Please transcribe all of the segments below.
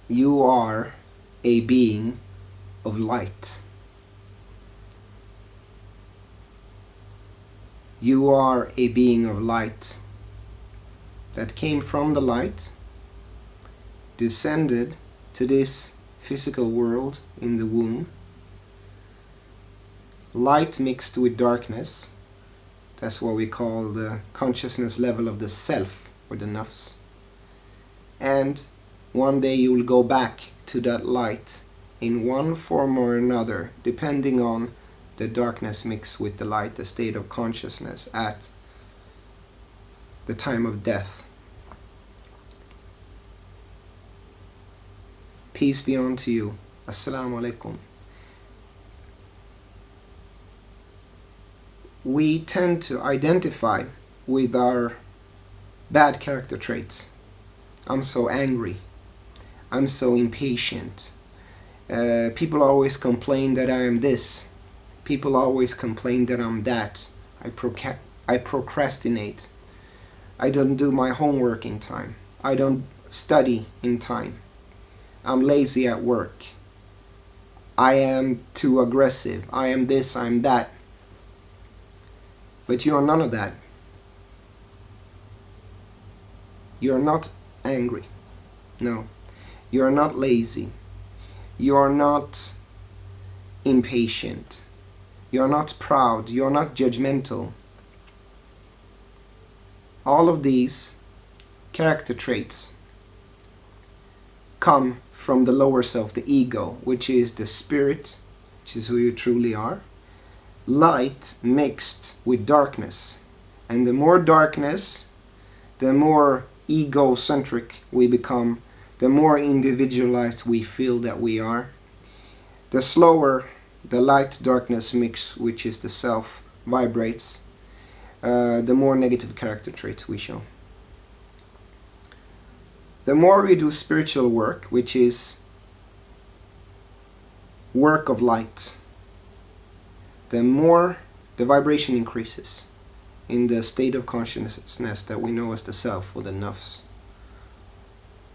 You are a being of light. You are a being of light that came from the light, descended to this physical world in the womb. Light mixed with darkness. That's what we call the consciousness level of the self, or the nafs. And one day you will go back to that light in one form or another, depending on the darkness mixed with the light, the state of consciousness at the time of death. Peace be unto you. Assalamu alaikum. We tend to identify with our bad character traits. I'm so angry. I'm so impatient. People always complain that I am this. People always complain that I'm that. I procrastinate. I don't do my homework in time. I don't study in time. I'm lazy at work. I am too aggressive. I am this, I'm that. But you are none of that. You are not angry. No. You are not lazy. You are not impatient. You are not proud. You are not judgmental. All of these character traits come from the lower self, the ego, which is the spirit, which is who you truly are. Light mixed with darkness. And the more darkness, the more egocentric we become, the more individualized we feel that we are. The slower the light-darkness mix, which is the self, vibrates, the more negative character traits we show. The more we do spiritual work, which is work of light, the more the vibration increases in the state of consciousness that we know as the self, or the nafs.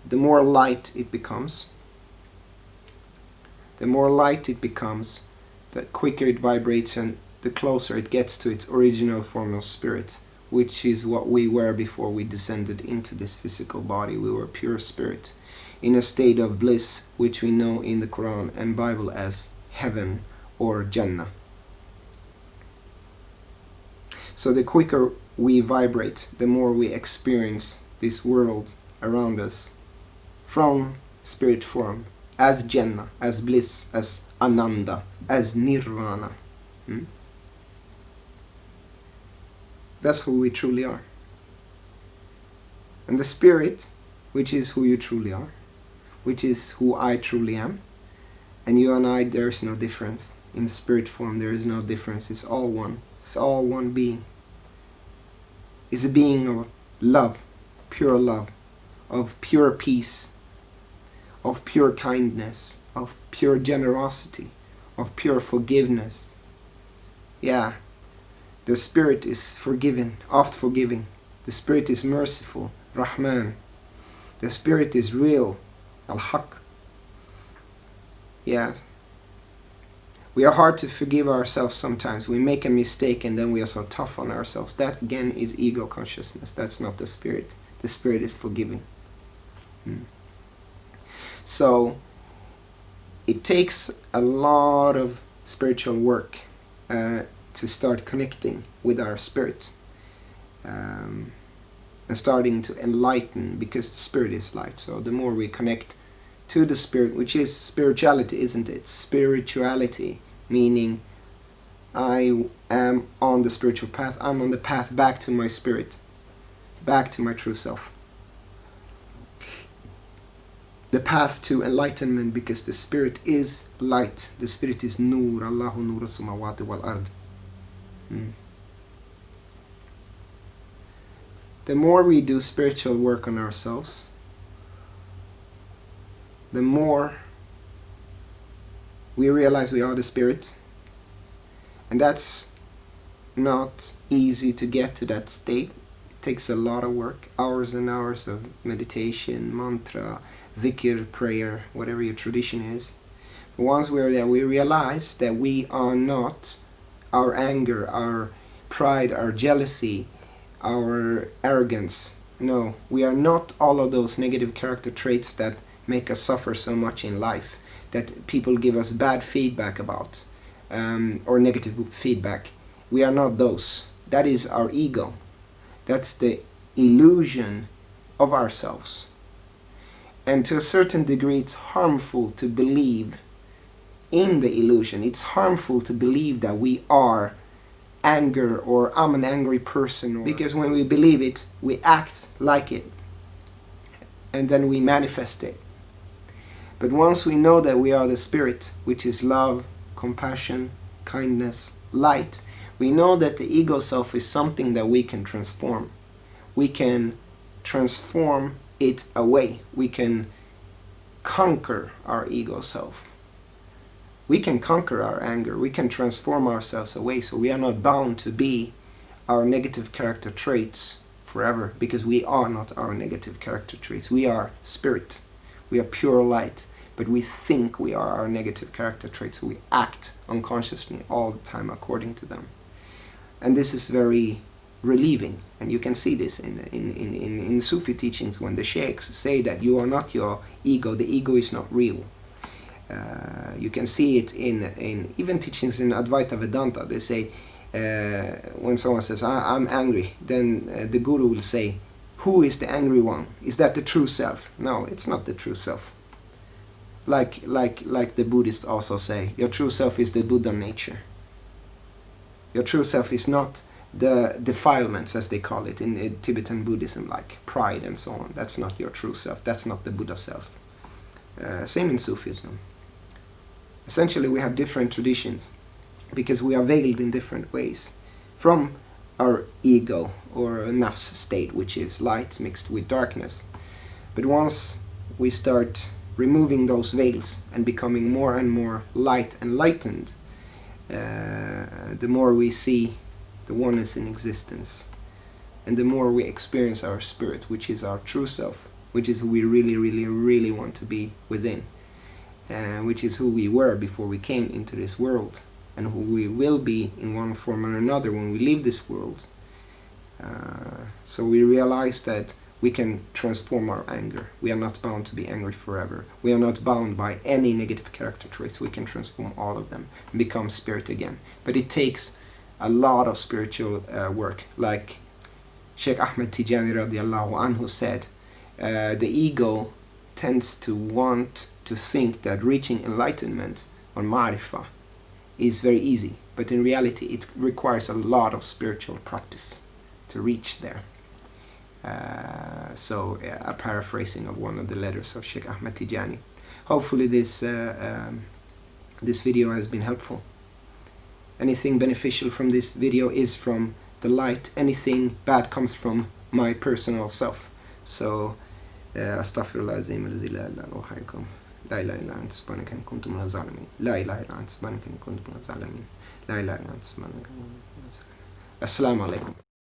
The more light it becomes, the quicker it vibrates, and the closer it gets to its original form of spirit, which is what we were before we descended into this physical body. We were pure spirit, in a state of bliss, which we know in the Quran and Bible as heaven or Jannah. So the quicker we vibrate, the more we experience this world around us from spirit form, as Jannah, as bliss, as Ananda, as Nirvana. That's who we truly are. And the spirit, which is who you truly are, which is who I truly am, and you and I, there is no difference. In spirit form, there is no difference. It's all one. It's all one being. It's a being of love, of pure peace, of pure kindness, of pure generosity, of pure forgiveness. Yeah, the spirit is forgiving, oft forgiving. The spirit is merciful, Rahman. The spirit is real, Al-Haq. Yeah. We are hard to forgive ourselves sometimes. We make a mistake and then we are so tough on ourselves. That again is ego consciousness. That's not the spirit. The spirit is forgiving. So it takes a lot of spiritual work to start connecting with our spirit and starting to enlighten, because the spirit is light. So the more we connect to the spirit, which is spirituality, isn't it? Spirituality, meaning I am on the spiritual path. I'm on the path back to my spirit, back to my true self. The path to enlightenment, because the spirit is light. The spirit is nur. Allahu nur as-samawati wal ard. The more we do spiritual work on ourselves, the more we realize we are the spirit. And that's not easy to get to that state. It takes a lot of work, hours and hours of meditation, mantra, dhikr, prayer, whatever your tradition is. But once we're there, we realize that we are not our anger, our pride, our jealousy, our arrogance. No, we are not all of those negative character traits that make us suffer so much in life, that people give us bad feedback about, or negative feedback. We are not those. That is our ego. That's the illusion of ourselves. And to a certain degree, it's harmful to believe in the illusion. It's harmful to believe that we are anger, or I'm an angry person, because when we believe it, we act like it, and then we manifest it. But once we know that we are the spirit, which is love, compassion, kindness, light, we know that the ego self is something that we can transform. We can transform it away. We can conquer our ego self. We can conquer our anger. We can transform ourselves away, so we are not bound to be our negative character traits forever, because we are not our negative character traits. We are spirit. We are pure light, but we think we are our negative character traits, so we act unconsciously all the time according to them. And this is very relieving, and you can see this in Sufi teachings, when the sheikhs say that you are not your ego, the ego is not real. You can see it in even teachings in Advaita Vedanta. They say, when someone says, I'm angry, then the guru will say, who is the angry one? Is that the true self? No, it's not the true self. Like the Buddhists also say, your true self is the Buddha nature. Your true self is not the defilements, as they call it in Tibetan Buddhism, like pride and so on. That's not your true self. That's not the Buddha self. Same in Sufism. Essentially, we have different traditions because we are veiled in different ways from our ego, or nafs state, which is light mixed with darkness. But once we start removing those veils and becoming more and more light and lightened, the more we see the oneness in existence, and the more we experience our spirit, which is our true self, which is who we really, really, really want to be within, which is who we were before we came into this world, and who we will be in one form or another when we leave this world. So we realize that we can transform our anger. We are not bound to be angry forever. We are not bound by any negative character traits. We can transform all of them and become spirit again. But it takes a lot of spiritual work. Like Sheikh Ahmed Tijani radiallahu anhu said, the ego tends to want to think that reaching enlightenment on ma'rifah is very easy, but in reality it requires a lot of spiritual practice to reach there. So a paraphrasing of one of the letters of Sheikh Ahmed Tijani. Hopefully this video has been helpful. Anything beneficial from this video is from the light. Anything bad comes from my personal self. So astaghfirullah azim alladhi la ilaha illa huwa la ilaha illa anta subhanaka inni kuntu minaz zalimin, la ilaha illa anta subhanaka inni kuntu minaz zalimin, la ilaha illa anta subhanaka. Assalamu alaikum.